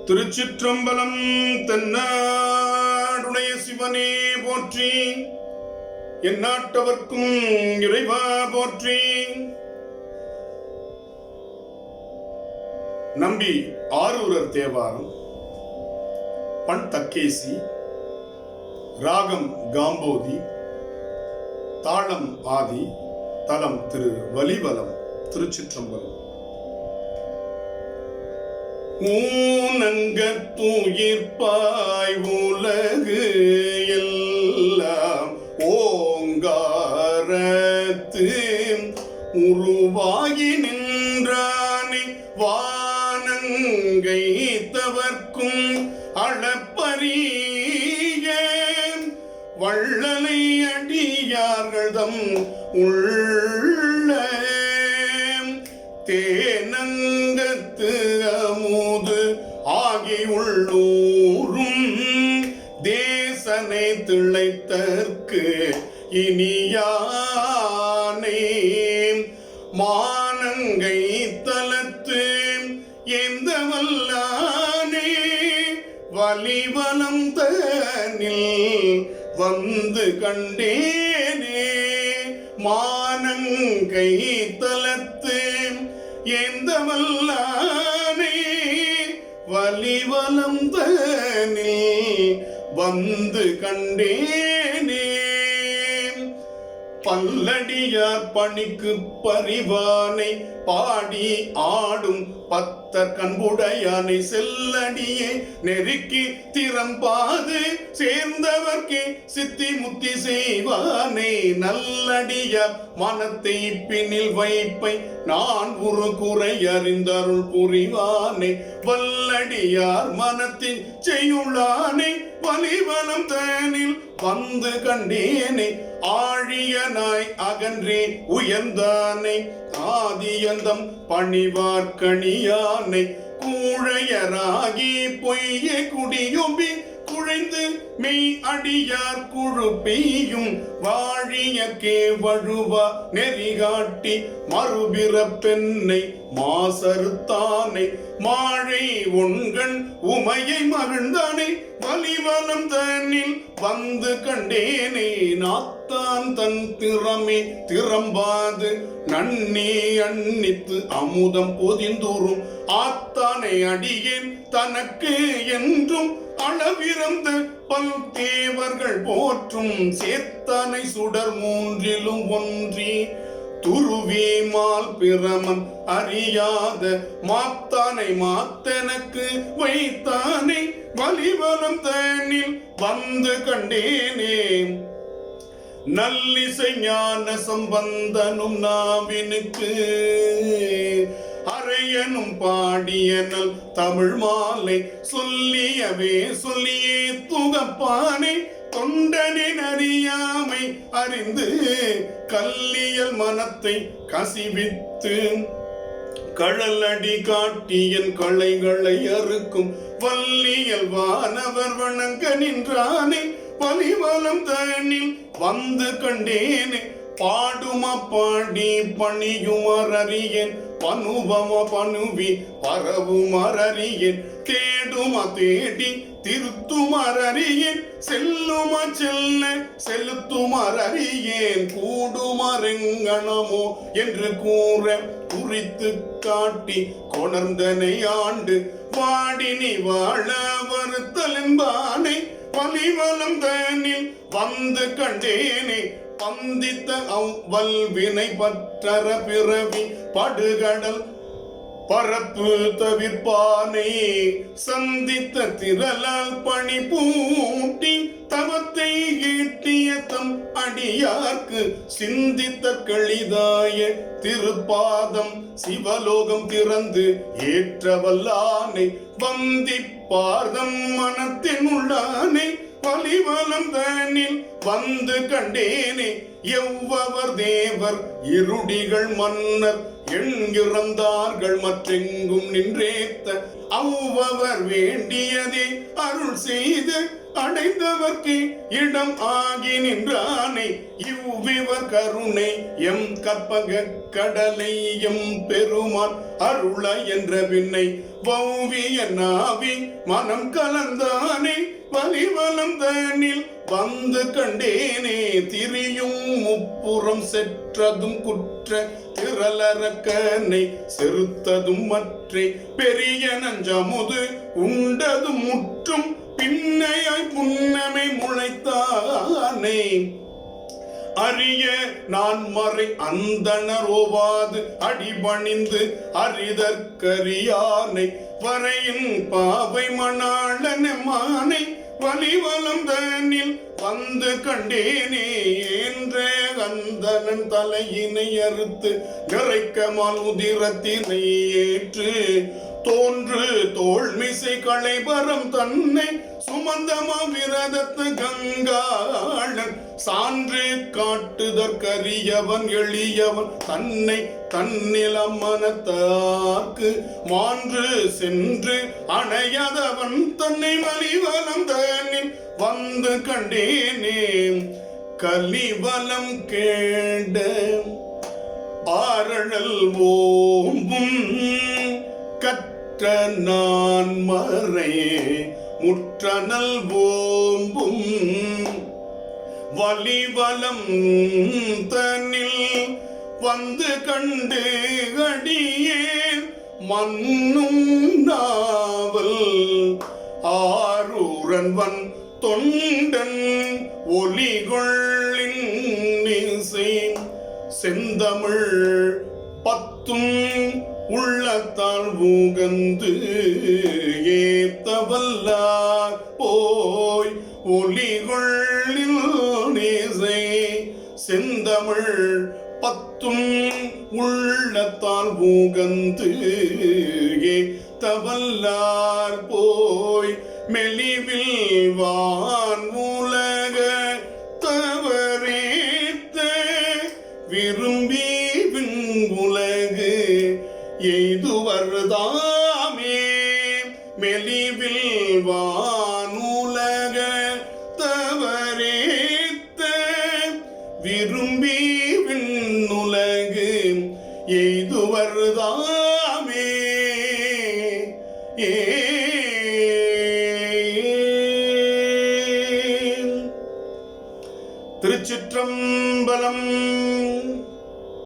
திருச்சிற்றம்பலம். தென்னாடுடைய சிவனே போற்றி, எந்நாட்டவர்க்கும் இறைவா போற்றி. நம்பி ஆரூரர் தேவாரம். பண் தக்கேசி, ராகம் காம்போதி, தாளம் ஆதி, தலம் திரு வலிவலம். திருச்சிற்றம்பலம். ஊனங்கத்துயிர்ப்பாய் உலகு எல்லாம் ஓங்காரத்து உருவாகி நின்றானே, வானங்கை தவர்க்கும் அளப்பரிய வள்ளலை அடியார்தம் உள்ள தேனங்கத்து அமுது ஆகி உள்ளூரும் தேசனை திளைத்தற்கு இனியானே, மானங்கை தலத்து எந்த வல்லானே, வலிவலம் தனில் வந்து கண்டேனே, மானங்கை தலத்து எந்த வல்லானே, வலிவலம் தனில் வந்து கண்டேனே. பல்லடியார் பணிக்கு பரிவானை பாடி ஆடும் பத்தர் கண்புடையானை செல்லடியே நெருக்கி திறம்பாது சேர்ந்தவர்க்கே சித்தி முத்தி செய்வானே, நல்லடியார் மனத்தை பின்னில் வைப்பை நான் ஒரு குறை அறிந்தருள் புரிவானே, வல்லடியார் மனத்தின் செய்யுளானே, வலிவலம் தனில் வந்து கண்டேனே, ஆழியனாய் அகன்றே உயர்ந்தானே, ஆதியந்தம் பணிவார்கணியானை, கூழையராகி பொய்ய குடியும்பி குழைந்து மெய் அடியார் குழுப்பியும் வாழியக்கே வழுவா நெறிகாட்டி மறுபிறப்பென்னை மாசறுத்தானை, மாழை உண்கண் உமையை மகிழ்ந்தானே, வலிவலம் தனில் வந்து கண்டேனே, நாத்தான் தன் திறமே திறம்பாது நன்னே அன்னித்து அமுதம் பொதிந்தூரும் ஆத்தானை அடியேன் தனக்கு என்றும் அளவிறந்த பல் தேவர்கள் போற்றும் சேத்தானை சுடர் மூன்றிலும் ஒன்றி துருவி மால் பிரமன் அறியாத மாத்தானை மாத்தனக்கு வைத்தானே, வலிவலம் தனில் வந்து கண்டேனே, நல்லிசை ஞான சம்பந்தனும் நாவினுக்கு அரையனும் பாடியனல் தமிழ் மாலை சொல்லியவே சொல்லியே துகப்பானே, தொண்டனின் அறியாமை அறிந்து கல்லியல் மனத்தை கசிவித்து கழலடி காட்டியன் களைகளை அறுக்கும் வல்லியல் வானவர் வணங்க நின்றானே, வலிவலம் தனில் வந்து கண்டேனே, பாடும பாடி பணியுமறியேன், பனுபம பனுவி பரவுமறியேன், தேடும தேடி திருத்துமறியேன், செல்லும செல்ல செலுத்துமறியேன், கூடுமரெங்கணமோ என்று கூற குறித்து காட்டி கொணர்ந்தனை ஆண்டு வாடினி வாழ வருத்தலென்பானை, வலிவலம் தனில் வந்து கண்டேனே, பந்தித்த அவ்வல்வினை பற்றற பிறவி படுகடல் பரப்பு தவிர்ப்பானே, சந்தித்த திரளால் பணி பூட்டி தவத்தை ஈட்டிய தம் அடியார்க்கு சிந்தித்த களிதாய திருப்பாதம் சிவலோகம் திறந்து ஏற்றவல்லானை, வந்திப்பார்தம் மனத்தின் உள்ளானே, வலிவலம் தனில் வந்து கண்டேனே, எவ்வவர் தேவர் இருடிகள் மன்னர் எண்கிறந்தார்கள் மற்றெங்கும் நின்றேத்த அவ்வவர் வேண்டியதை அருள் செய்து அடைந்தவர்க்கு இடம் ஆகி நின்றானை இவ்விவர் கருணை எம் கற்பக கடலை எம் பெருமான் அருள என்ற விண்ணை வௌவிய நாவி மனம் கலந்தானே வலிவலம் தனில் வந்து கண்டேனே திரியும் முப்புறம் செற்றதும் குற்ற திரளரக்கனை செருத்ததும் மற்றே பெரிய நஞ்சமுது உண்டதும் முற்றும் பின்னையாய் புன்னமை முளைத்தானே அரிய நான் மறை அந்தணரோவாது அடிபணிந்து அரிதற்கரியானை வரையின் பாவை மணாளனமானை வலிவலம் தனில் வந்து கண்டேனே என்ற அந்தணன் தலையினை அறுத்து நிறைக்கமால் உதிரத்தினை ஏற்று தோன்று தோல்மிசை களைபரம் தன்னை சுமந்தமா விரதத்து கங்காளன் சான்று காட்டுதற்கரியவன் எளியவன் தன்னை தன்னிலம் மனத்தாக்கு மான்று சென்று அணையதவன் தன்னை வலிவலம் தன்னில் வந்து கண்டேனே கலிவலம் கேட ஆரழல் ஓம்பும் கற்ற நான் மறை முற்றனல் ஓம்பும் வலிவலம் தனில் வந்து கண்டு அடியேன் மன்னும் நாவல் ஆரூரன்வன் தொண்டன் ஒலிகொள்ளின் இசை செந்தமிழ் பத்தும் உள்ளத்தால் ஊகந்து ஏத்தவல்லார் போய் ஒலிகொள்ளில் நேசை செந்தமிழ் பத்தும் உள்ளத்தால் ஊகந்து ஏத்தவல்லார் போய் மெலிவில் வான் உலக தவறேத்த விரும்பி உலகு எய்துவர்தாமே மெலிவில் வானுலக தவறேத்த விரும்பி விண்ணுலகு எய்துவர்தாமே